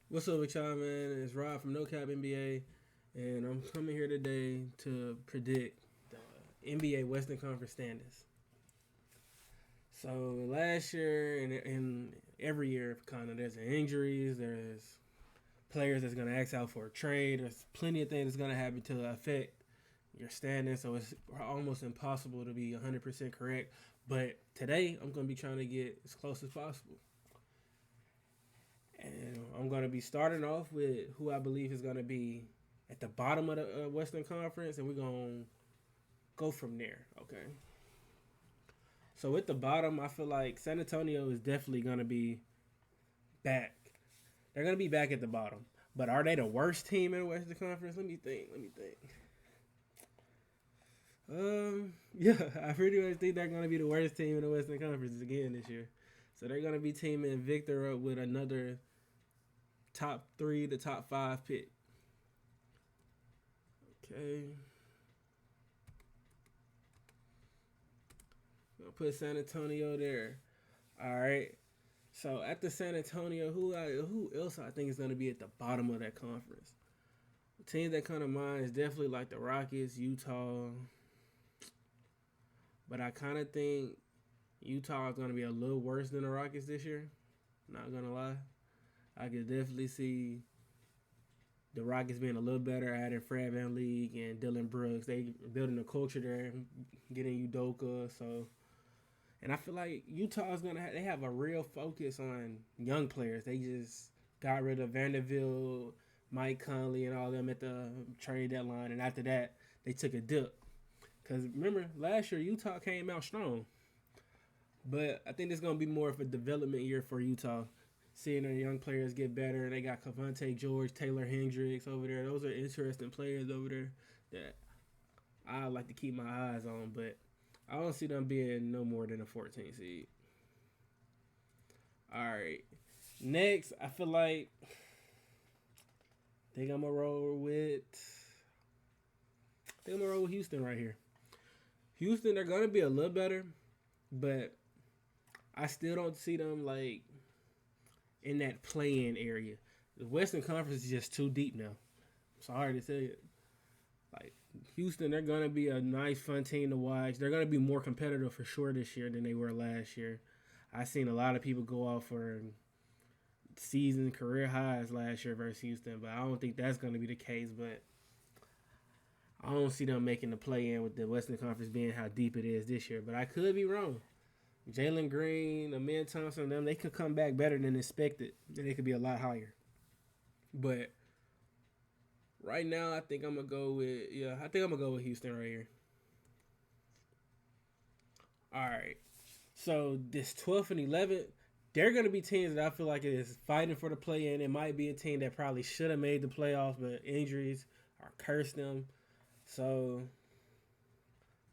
What's up with y'all, man? It's Rob from No Cap NBA, and I'm coming here today to predict the NBA Western Conference standings. So last year and every year, kind of, there's injuries, there's players that's gonna ask out for a trade. There's plenty of things that's gonna happen to affect your standings. So it's almost impossible to be 100% correct. But today, I'm gonna be trying to get as close as possible. And I'm going to be starting off with who I believe is going to be at the bottom of the Western Conference, and we're going to go from there. Okay. So at the bottom, I feel like San Antonio is definitely going to be back. They're going to be back at the bottom. But are they the worst team in the Western Conference? Let me think. Yeah, I pretty much think they're going to be the worst team in the Western Conference again this year. So they're going to be teaming Victor up with another top three to top five pick. Okay. I'll put San Antonio there. All right. So after San Antonio, who else I think is going to be at the bottom of that conference? Teams that come to mind is definitely like the Rockets, Utah, but I kind of think Utah is going to be a little worse than the Rockets this year. Not gonna lie, I could definitely see the Rockets being a little better, adding Fred VanVleet and Dylan Brooks. They building a culture there, getting Udoka. So and I feel like Utah is they have a real focus on young players. They just got rid of Vanderbilt, Mike Conley, and all them at the trade deadline, and after that they took a dip. Cause remember last year Utah came out strong, but I think it's gonna be more of a development year for Utah. Seeing their young players get better, they got Cavante George, Taylor Hendricks over there. Those are interesting players over there that I like to keep my eyes on. But I don't see them being no more than a 14 seed. All right. Next, I feel like I think I'm gonna roll with. I think I'm gonna roll with Houston right here. Houston, they're gonna be a little better, but I still don't see them like in that play-in area. The Western Conference is just too deep now. Sorry to tell you. Like Houston, they're gonna be a nice, fun team to watch. They're gonna be more competitive for sure this year than they were last year. I seen a lot of people go off for season career highs last year versus Houston, but I don't think that's going to be the case. But I don't see them making the play in with the Western Conference being how deep it is this year. But I could be wrong. Jalen Green, Amin Thompson, them they could come back better than expected, and they could be a lot higher. But right now, I think I'm gonna go with I think I'm gonna go with Houston right here. All right. So this 12th and 11th, they're going to be teams that I feel like is fighting for the play in. It might be a team that probably should have made the playoffs, but injuries are cursed them. So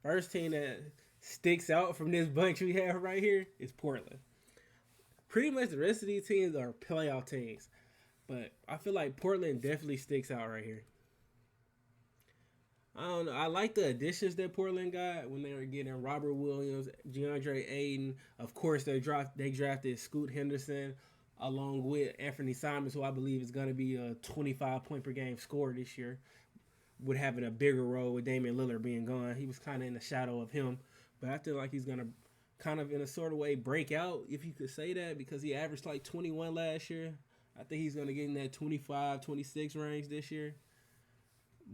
first team that sticks out from this bunch we have right here is Portland. Pretty much the rest of these teams are playoff teams, but I feel like Portland definitely sticks out right here. I don't know. I like the additions that Portland got when they were getting Robert Williams, DeAndre Ayton. Of course, they drafted Scoot Henderson along with Anthony Simons, who I believe is going to be a 25 point per game scorer this year, with having a bigger role with Damian Lillard being gone. He was kind of in the shadow of him, but I feel like he's going to kind of in a sort of way break out, if you could say that, because he averaged like 21 last year. I think he's going to get in that 25, 26 range this year.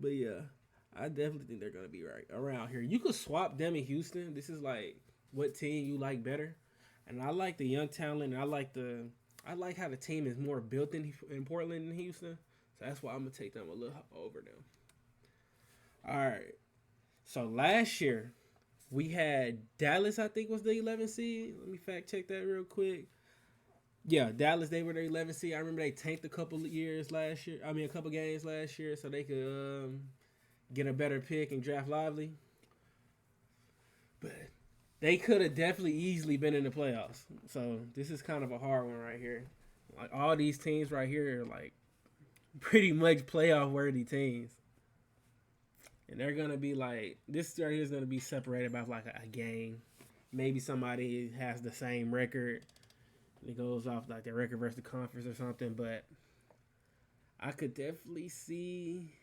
But yeah, I definitely think they're gonna be right around here. You could swap them in Houston. This is like what team you like better, and I like the young talent. And I like how the team is more built in Portland than Houston. So that's why I'm gonna take them a little over them. All right. So last year we had Dallas. I think was the 11th seed. Let me fact check that real quick. Yeah, Dallas. They were the 11th seed. I remember they tanked a couple of years last year. I mean, a couple games last year, so they could get a better pick and draft Lively. But they could have definitely easily been in the playoffs. So this is kind of a hard one right here. Like all these teams right here are like pretty much playoff worthy teams. And they're gonna be like this right here is gonna be separated by like a game. Maybe somebody has the same record. It goes off like their record versus the conference or something, but I could definitely see.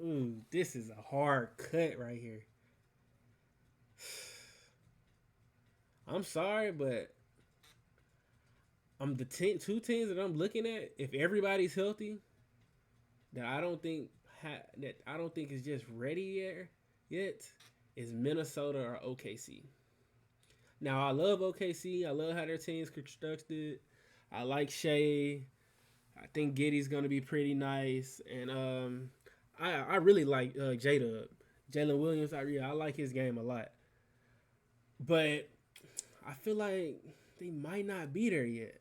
Ooh, this is a hard cut right here. I'm sorry, but two teams that I'm looking at. If everybody's healthy, that I don't think is just ready yet is Minnesota or OKC. Now I love OKC. I love how their team's constructed. I like Shea. I think Giddy's gonna be pretty nice, and I really like Jada, Jalen Williams. I like his game a lot, but I feel like they might not be there yet.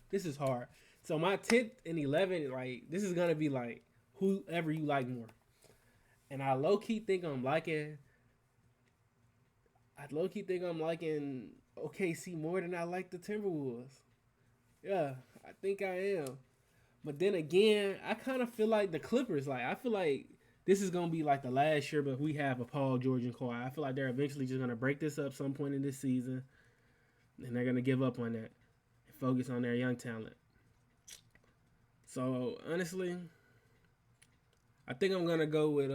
This is hard. So my 10th and 11th, like this is gonna be like whoever you like more, and I low key think I'm liking. I low key think I'm liking OKC more than I like the Timberwolves. Yeah, I think I am. But then again, I kind of feel like the Clippers. Like I feel like this is gonna be like the last year, but we have a Paul George and Kawhi. I feel like they're eventually just gonna break this up some point in this season, and they're gonna give up on that and focus on their young talent. So honestly, I think I'm gonna go with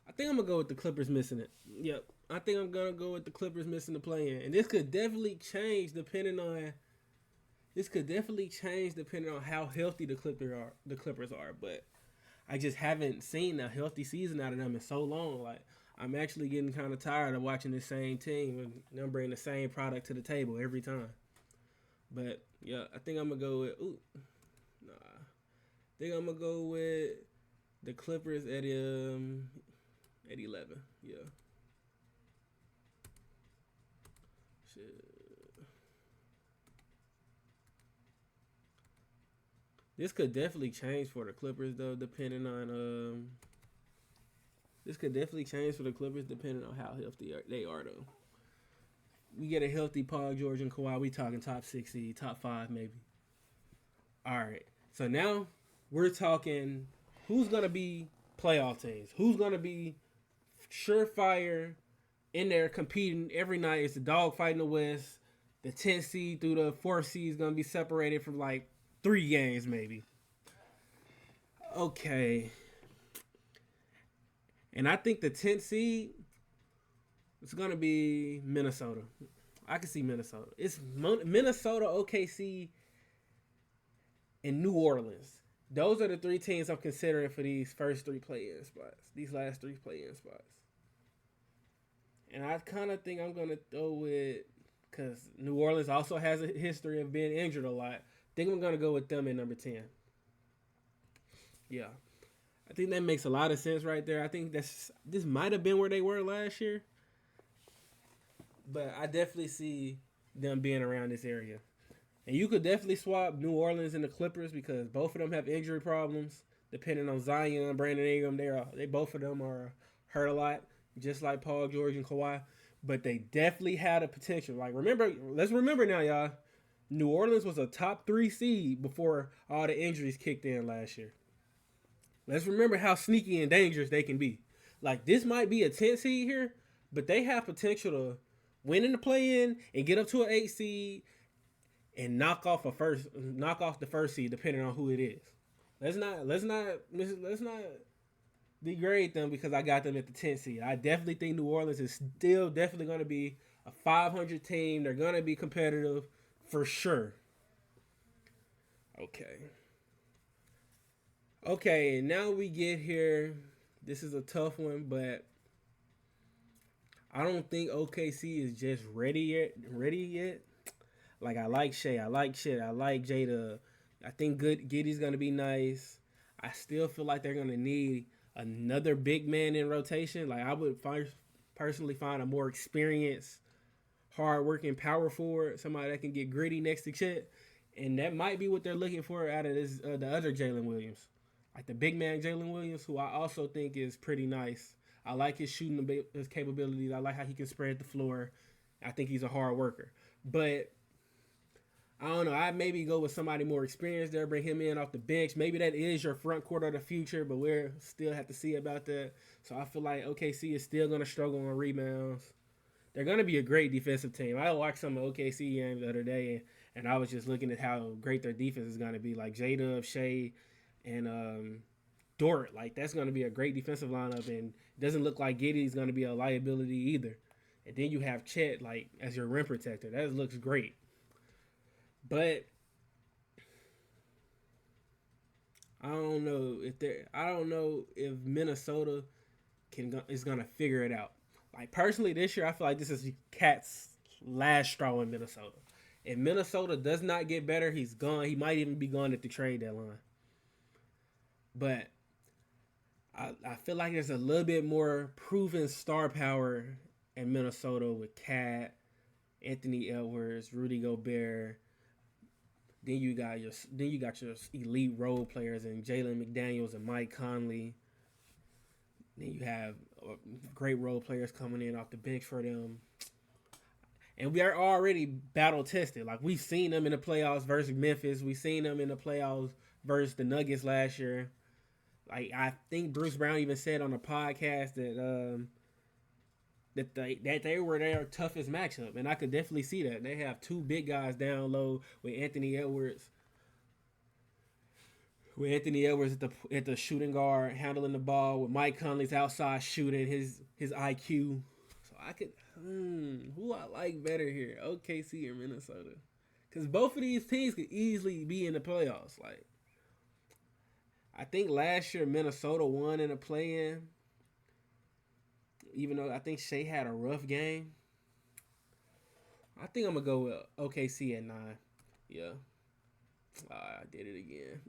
I think I'm gonna go with the Clippers missing it. Yep, I think I'm gonna go with the Clippers missing the play in, and this could definitely change depending on how healthy the Clippers are, but I just haven't seen a healthy season out of them in so long. Like I'm actually getting kind of tired of watching the same team and them bring the same product to the table every time. But yeah, I think I'm gonna go with. Nah. I think I'm gonna go with the Clippers at 11. Yeah. Shit. This could definitely change for the Clippers though, depending on This could definitely change for the Clippers depending on how healthy they are though. We get a healthy Paul George and Kawhi, we talking top 60, top 5 maybe. All right. So now we're talking who's gonna be playoff teams. Who's gonna be surefire in there competing every night? It's the dog fighting the West. The 10th seed through the 4th seed is gonna be separated from like 3 games maybe. Okay. And I think the 10th seed is gonna be Minnesota. I can see Minnesota. It's Minnesota, OKC, and New Orleans. Those are the 3 teams I'm considering for these first 3 play-in spots. These last 3 play-in spots. And I kind of think I'm going to throw with, because New Orleans also has a history of being injured a lot. I think I'm going to go with them at number 10. Yeah. I think that makes a lot of sense right there. I think this might have been where they were last year. But I definitely see them being around this area. And you could definitely swap New Orleans and the Clippers because both of them have injury problems. Depending on Zion, Brandon Ingram, they both of them are hurt a lot, just like Paul George and Kawhi. But they definitely had a potential. Like let's remember now, y'all. New Orleans was a top 3 seed before all the injuries kicked in last year. Let's remember how sneaky and dangerous they can be. Like this might be a 10 seed here, but they have potential to win in the play-in and get up to an 8 seed and knock off the first seed depending on who it is. Let's not degrade them because I got them at the 10th seed. I definitely think New Orleans is still definitely going to be a 500 team. They're going to be competitive for sure. Okay, and now we get here. This is a tough one, but I don't think OKC is just ready yet. Like I like Shea, I like Jada. I think Giddy's gonna be nice. I still feel like they're gonna need another big man in rotation. Like I would personally find a more experienced, hard-working power forward, somebody that can get gritty next to Chet, and that might be what they're looking for out of this the other Jalen Williams, like the big man Jalen Williams, who I also think is pretty nice. I like his shooting his capabilities. I like how he can spread the floor. I think he's a hard worker, but I don't know. I'd maybe go with somebody more experienced there, bring him in off the bench. Maybe that is your front court of the future, but we're still have to see about that. So I feel like OKC is still going to struggle on rebounds. they're gonna be a great defensive team. I watched some of OKC games the other day, and I was just looking at how great their defense is gonna be. Like J-Dub, Shea, and Dort. Like that's gonna be a great defensive lineup, and it doesn't look like Giddy's gonna be a liability either. And then you have Chet like as your rim protector. That looks great. But I don't know if Minnesota is gonna figure it out. Like personally, this year I feel like this is Cat's last straw in Minnesota. If Minnesota does not get better, he's gone. He might even be gone at the trade deadline. But I feel like there's a little bit more proven star power in Minnesota with Cat, Anthony Edwards, Rudy Gobert. Then you got your elite role players in Jalen McDaniels and Mike Conley. Then you have great role players coming in off the bench for them. And we are already battle tested. Like we've seen them in the playoffs versus Memphis. We've seen them in the playoffs versus the Nuggets last year. Like I think Bruce Brown even said on the podcast that they were their toughest matchup, and I could definitely see that. They have two big guys down low with Anthony Edwards. With Anthony Edwards at the shooting guard, handling the ball, with Mike Conley's outside shooting, his IQ. So I could, who I like better here, OKC or Minnesota? Because both of these teams could easily be in the playoffs. Like, I think last year Minnesota won in a play-in, even though I think Shea had a rough game. I think I'm gonna go with OKC at 9. Yeah, I did it again.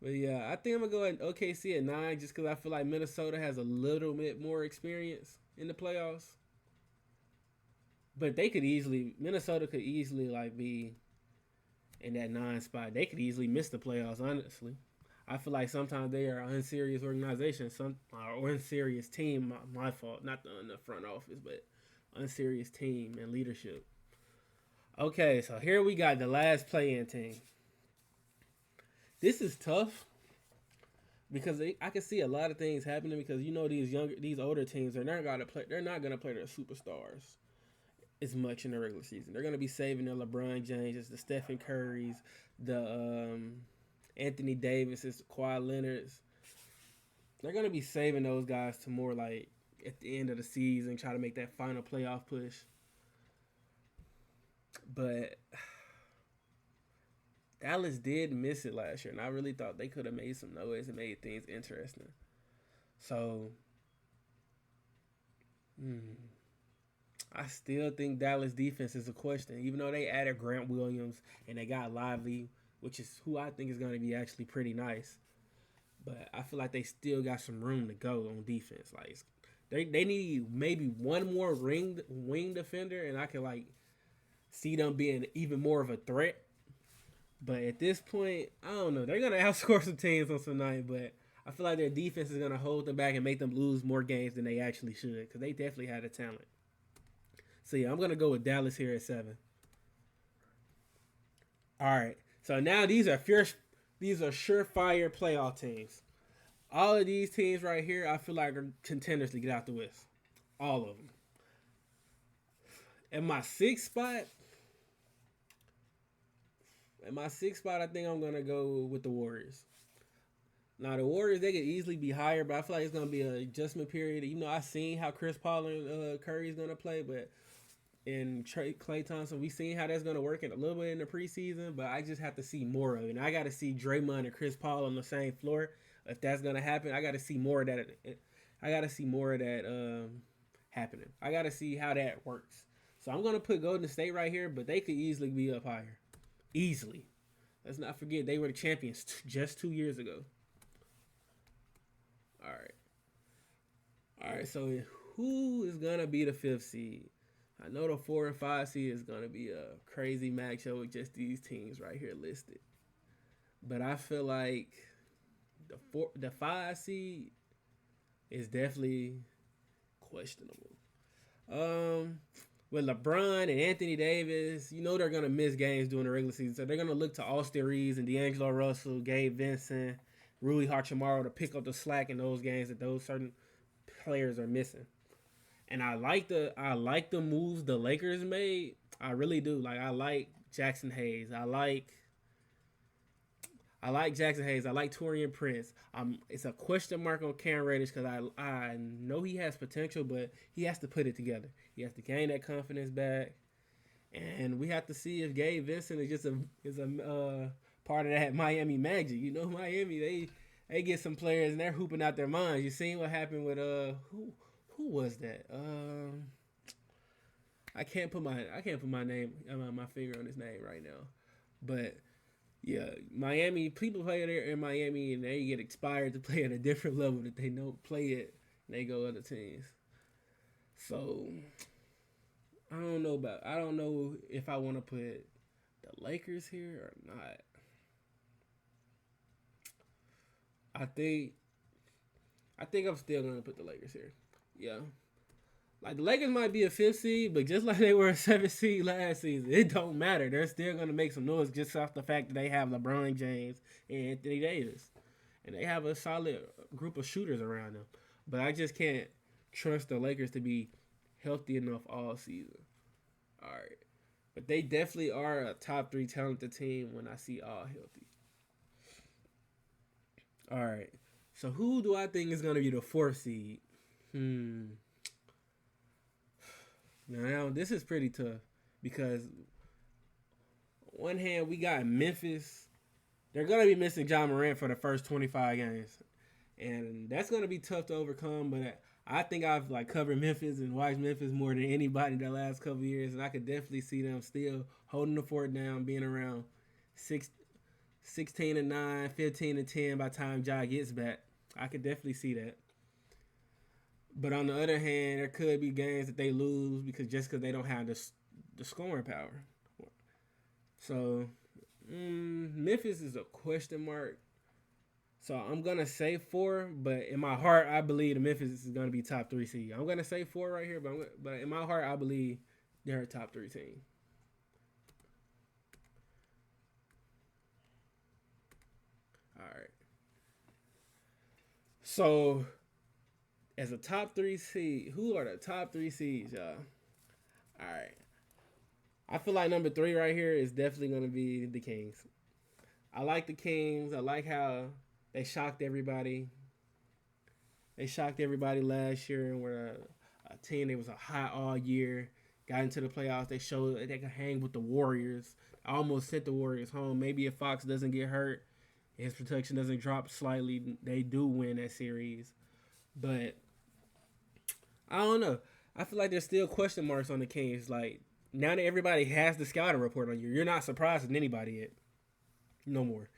But yeah, I think I'm gonna go at OKC at 9 just because I feel like Minnesota has a little bit more experience in the playoffs. But Minnesota could easily like be in that 9 spot. They could easily miss the playoffs, honestly. I feel like sometimes they are an unserious organization, or unserious team. My fault, not in the front office, but unserious team and leadership. Okay, so here we got the last play-in team. This is tough because I can see a lot of things happening because these older teams they're not gonna play their superstars as much in the regular season. They're gonna be saving the LeBron James, the Stephen Currys, the Anthony Davises, the Kawhi Leonards. They're gonna be saving those guys to more like at the end of the season, try to make that final playoff push. But Dallas did miss it last year, and I really thought they could have made some noise and made things interesting. So, I still think Dallas defense is a question, even though they added Grant Williams and they got Lively, which is who I think is going to be actually pretty nice. But I feel like they still got some room to go on defense. Like they need maybe one more wing defender, and I can like see them being even more of a threat. But at this point, I don't know. They're gonna outscore some teams on some night, but I feel like their defense is gonna hold them back and make them lose more games than they actually should, because they definitely had the talent. So yeah, I'm gonna go with Dallas here at 7. All right. So now these are surefire playoff teams. All of these teams right here, I feel like are contenders to get out the West. All of them. In my sixth spot, I think I'm gonna go with the Warriors. Now the Warriors, they could easily be higher, but I feel like it's gonna be an adjustment period. I've seen how Chris Paul and Curry is gonna play, but in Klay Thompson, we've seen how that's gonna work in a little bit in the preseason. But I just have to see more of it. And I got to see Draymond and Chris Paul on the same floor. If that's gonna happen, I got to see more of that. Happening. I got to see how that works. So I'm gonna put Golden State right here, but they could easily be up higher. Easily. Let's not forget they were the champions just 2 years ago. All right. So who is gonna be the 5th seed? I know the 4 and 5 seed is gonna be a crazy matchup with just these teams right here listed. But I feel like the 5 seed is definitely questionable. With LeBron and Anthony Davis, they're going to miss games during the regular season. So they're going to look to Austin Reeves and D'Angelo Russell, Gabe Vincent, Rui Hachimura to pick up the slack in those games that those certain players are missing. And I like the moves the Lakers made. I really do. Like I like Jackson Hayes. I like Jackson Hayes. I like Torian Prince. It's a question mark on Cam Reddish because I know he has potential, but he has to put it together. He has to gain that confidence back, and we have to see if Gabe Vincent is a part of that Miami Magic. You know, Miami they get some players and they're hooping out their minds. You seen what happened with who was that? I can't put my name my finger on his name right now, but yeah, Miami people play there in Miami and they get expired to play at a different level that they don't play it. And they go other teams. So I don't know if I want to put the Lakers here or not. I think I think I'm still gonna put the Lakers here. Yeah. Like the Lakers might be a fifth seed, but just like they were a seventh seed last season, it don't matter. They're still gonna make some noise just off the fact that they have LeBron James and Anthony Davis, and they have a solid group of shooters around them. But I just can't trust the Lakers to be healthy enough all season. All right, but they definitely are a top three talented team when I see all healthy. All right, so who do I think is gonna be the fourth seed? Hmm. Now this is pretty tough because on one hand we got Memphis. They're gonna be missing John Morant for the first 25 games, and that's gonna be tough to overcome. But I think I've like covered Memphis and watched Memphis more than anybody the last couple of years, and I could definitely see them still holding the fort down, being around six, 16 and 9, 15 and 10 by the time Ja gets back. I could definitely see that. But on the other hand, there could be games that they lose because they don't have the scoring power. So Memphis is a question mark. So I'm gonna say four, but in my heart, I believe the Memphis is gonna be top three seed. I'm gonna say four right here, but in my heart, I believe they're a top three team. All right. So as a top three seed, who are the top three seeds, y'all? All right. I feel like number three right here is definitely gonna be the Kings. I like the Kings. I like how they shocked everybody. They shocked everybody last year and were a team that was a hot all year. Got into the playoffs. They showed that they could hang with the Warriors. Almost sent the Warriors home. Maybe if Fox doesn't get hurt, his protection doesn't drop slightly, they do win that series. But I don't know. I feel like there's still question marks on the Kings. Like now that everybody has the scouting report on you, you're not surprising anybody yet. No more.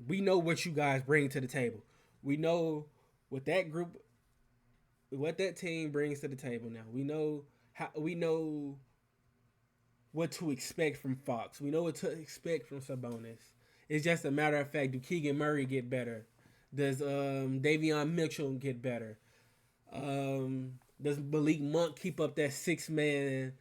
We know what you guys bring to the table. We know what that group, what that team brings to the table. Now we know what to expect from Fox. We know what to expect from Sabonis. It's just a matter of fact. Do Keegan Murray get better? Does Davion Mitchell get better? Does Malik Monk keep up that 6 man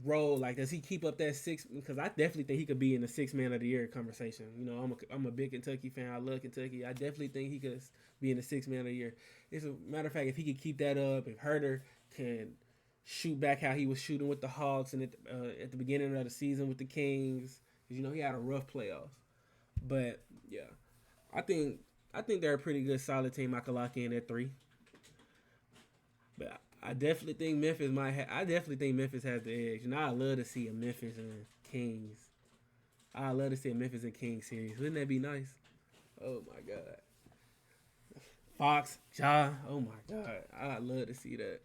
role? Like, does he keep up that six? Because I definitely think he could be in the 6 man of the year conversation. You know, I'm a big Kentucky fan. I love Kentucky. I definitely think he could be in the 6 man of the year. It's a matter of fact, if he could keep that up, if Herter can shoot back how he was shooting with the Hawks and at the beginning of the season with the Kings, because you know he had a rough playoffs. But yeah, I think I think they're a pretty good solid team. I could lock in at three. But I definitely think I definitely think Memphis has the edge, and I love to see a Memphis and Kings. I love to see a Memphis and Kings series. Wouldn't that be nice? Oh my god, Fox, Ja. Oh my god, I love to see that.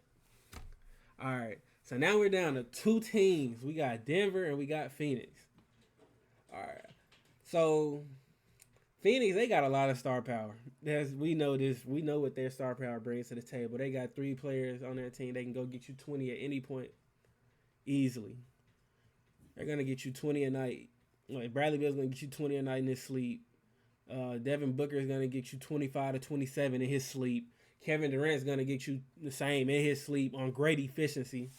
All right, so now we're down to two teams. We got Denver and we got Phoenix. All right, so Phoenix, they got a lot of star power. We know this. We know what their star power brings to the table. They got three players on their team. They can go get you 20 at any point easily. They're gonna get you 20 a night. Like Bradley Beal's gonna get you 20 a night in his sleep. Devin Booker is gonna get you 25 to 27 in his sleep. Kevin Durant's gonna get you the same in his sleep on great efficiency.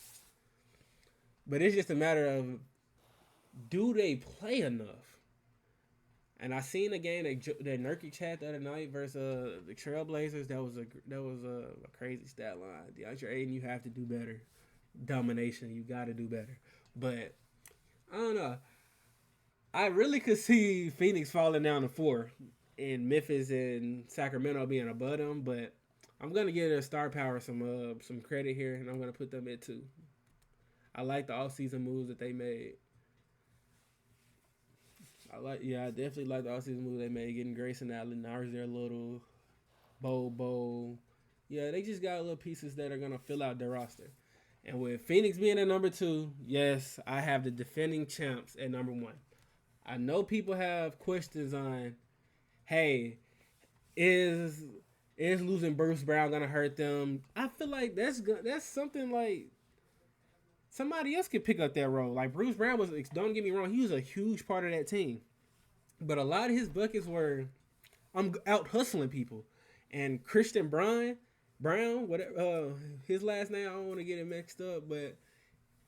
But it's just a matter of, do they play enough? And I seen a game that Nurkic had the other night versus the Trailblazers. That was a crazy stat line. DeAndre Ayton, you have to do better. Domination, you got to do better. But I don't know. I really could see Phoenix falling down to 4, and Memphis and Sacramento being above them. But I'm gonna give their star power some credit here, and I'm gonna put them at 2. I like the offseason moves that they made. I definitely like the offseason move they made, getting Grayson Allen, Narzir Little, Bo. Yeah, they just got little pieces that are gonna fill out their roster. And with Phoenix being at number 2, yes, I have the defending champs at number 1. I know people have questions on, hey, is losing Bruce Brown gonna hurt them? I feel like that's something like somebody else could pick up that role. Like Bruce Brown was, don't get me wrong, he was a huge part of that team, but a lot of his buckets were I'm out hustling people. And Christian Brown, whatever his last name, I don't want to get it mixed up, but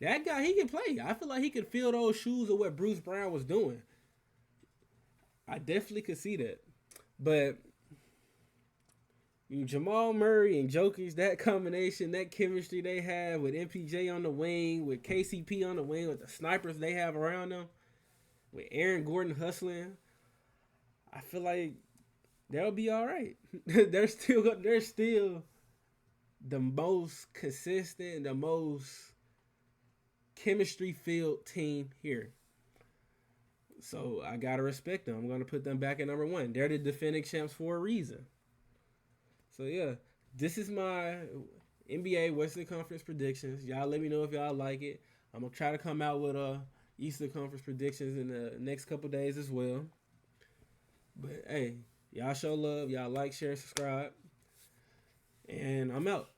that guy, he can play. I feel like he could fill those shoes of what Bruce Brown was doing. I definitely could see that. But Jamal Murray and Jokic, that combination, that chemistry they have with MPJ on the wing, with KCP on the wing, with the snipers they have around them, with Aaron Gordon hustling, I feel like they'll be all right. they're still the most consistent, the most chemistry filled team here. So I gotta respect them. I'm gonna put them back at number 1. They're the defending champs for a reason. So yeah, this is my NBA Western Conference predictions. Y'all let me know if y'all like it. I'm gonna try to come out with Eastern Conference predictions in the next couple days as well. But hey, y'all show love. Y'all like, share, subscribe. And I'm out.